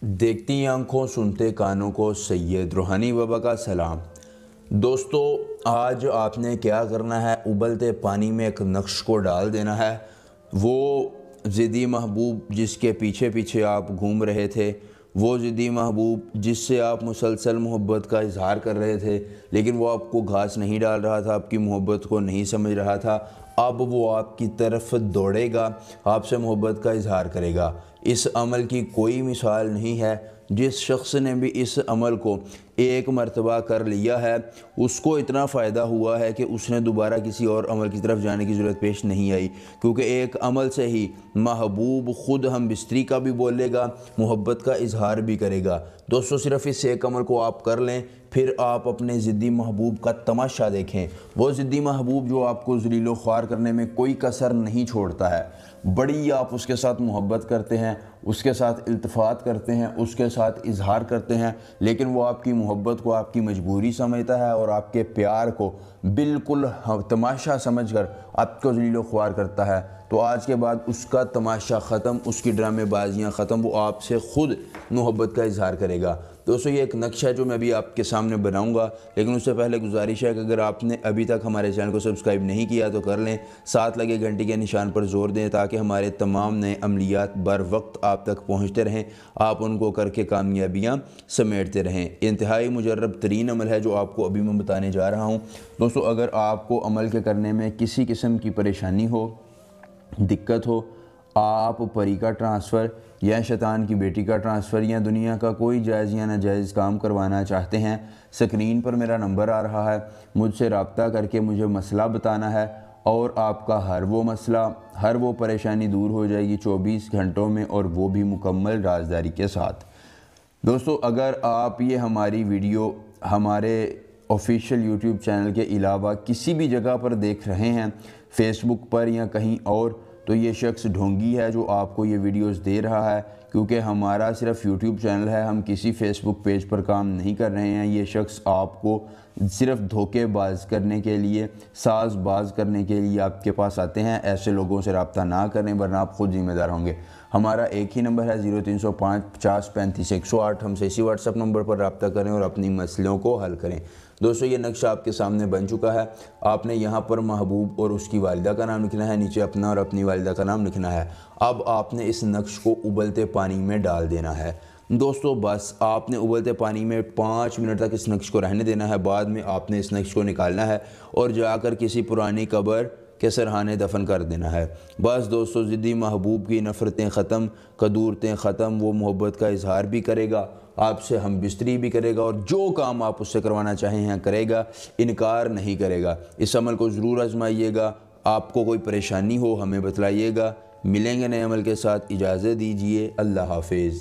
देखती आंखों सुनते कानों को सैयद रूहानी बाबा का सलाम। दोस्तों, आज आपने क्या करना है, उबलते पानी में एक नक्श को डाल देना है। वो ज़िद्दी महबूब जिसके पीछे पीछे आप घूम रहे थे, वो ज़िद्दी महबूब जिससे आप मुसलसल मोहब्बत का इजहार कर रहे थे, लेकिन वो आपको घास नहीं डाल रहा था, आपकी मोहब्बत को नहीं समझ रहा था, अब वो आपकी तरफ दौड़ेगा, आपसे मोहब्बत का इजहार करेगा। इस अमल की कोई मिसाल नहीं है। जिस शख्स ने भी इस अमल को एक मर्तबा कर लिया है, उसको इतना फ़ायदा हुआ है कि उसने दोबारा किसी और अमल की तरफ जाने की ज़रूरत पेश नहीं आई, क्योंकि एक अमल से ही महबूब ख़ुद हम बिस्तरी का भी बोलेगा, मोहब्बत का इजहार भी करेगा। दोस्तों, सिर्फ़ इस एक अमल को आप कर लें, फिर आप अपने ज़िद्दी महबूब का तमाशा देखें। वो ज़िद्दी महबूब जो आपको ज़लीलो ख्वार करने में कोई कसर नहीं छोड़ता है। बड़ी आप उसके साथ मोहब्बत करते हैं, उसके साथ इल्तिफ़ात करते हैं, उसके साथ इजहार करते हैं, लेकिन वो आपकी मोहब्बत को आपकी मजबूरी समझता है और आपके प्यार को बिल्कुल तमाशा समझकर आपको ज़लीलो ख्वार करता है। तो आज के बाद उसका तमाशा ख़त्म, उसकी ड्रामेबाजियाँ ख़त्म, वो आपसे ख़ुद मोहब्बत का इजहार करेगा। दोस्तों, ये एक नक्शा है जो मैं अभी आपके सामने बनाऊंगा, लेकिन उससे पहले गुजारिश है कि अगर आपने अभी तक हमारे चैनल को सब्सक्राइब नहीं किया तो कर लें, साथ लगे घंटी के निशान पर ज़ोर दें ताकि हमारे तमाम नए अमलियात बर वक्त आप तक पहुँचते रहें, आप उनको करके कामयाबियाँ समेटते रहें। इंतहाई मुजर्रब तरीन अमल है जो आपको अभी मैं बताने जा रहा हूँ। दोस्तों, अगर आपको अमल के करने में किसी किस्म की परेशानी हो, दिक्कत हो, आप परी का ट्रांसफ़र या शैतान की बेटी का ट्रांसफ़र या दुनिया का कोई जायज़ या नाजायज़ काम करवाना चाहते हैं, स्क्रीन पर मेरा नंबर आ रहा है, मुझसे रब्ता करके मुझे मसला बताना है और आपका हर वो मसला, हर वो परेशानी दूर हो जाएगी 24 घंटों में, और वो भी मुकम्मल राज़दारी के साथ। दोस्तों, अगर आप ये हमारी वीडियो हमारे ऑफिशियल यूट्यूब चैनल के अलावा किसी भी जगह पर देख रहे हैं, फेसबुक पर या कहीं और, तो ये शख्स ढोंगी है जो आपको ये वीडियोस दे रहा है, क्योंकि हमारा सिर्फ यूट्यूब चैनल है, हम किसी फेसबुक पेज पर काम नहीं कर रहे हैं। ये शख्स आपको सिर्फ धोखेबाज करने के लिए, साजबाज करने के लिए आपके पास आते हैं। ऐसे लोगों से रब्ता ना करें, वरना आप खुद ज़िम्मेदार होंगे। हमारा एक ही नंबर है 0305 50 35 108। हमसे इसी व्हाट्सअप नंबर पर रब्ता करें और अपनी मसलों को हल करें। दोस्तों, ये नक्शा आपके सामने बन चुका है। आपने यहाँ पर महबूब और उसकी वालिदा का नाम लिखना है, नीचे अपना और अपनी वालिदा का नाम लिखना है। अब आपने इस नक्श को उबलते पानी में डाल देना है। दोस्तों, बस आपने उबलते पानी में 5 मिनट तक इस नक्श को रहने देना है। बाद में आपने इस नक्श को निकालना है और जाकर किसी पुरानी कब्र के सरहाने दफन कर देना है। बस दोस्तों, ज़िद्दी महबूब की नफ़रतें ख़त्म, कदूरतें ख़त्म, वो मोहब्बत का इजहार भी करेगा, आपसे हम बिस्तरी भी करेगा, और जो काम आप उससे करवाना चाहें हैं करेगा, इनकार नहीं करेगा। इस अमल को ज़रूर आजमाइएगा। आपको कोई परेशानी हो हमें बतलाइएगा। मिलेंगे नए अमल के साथ, इजाज़त दीजिए। अल्लाह हाफिज़।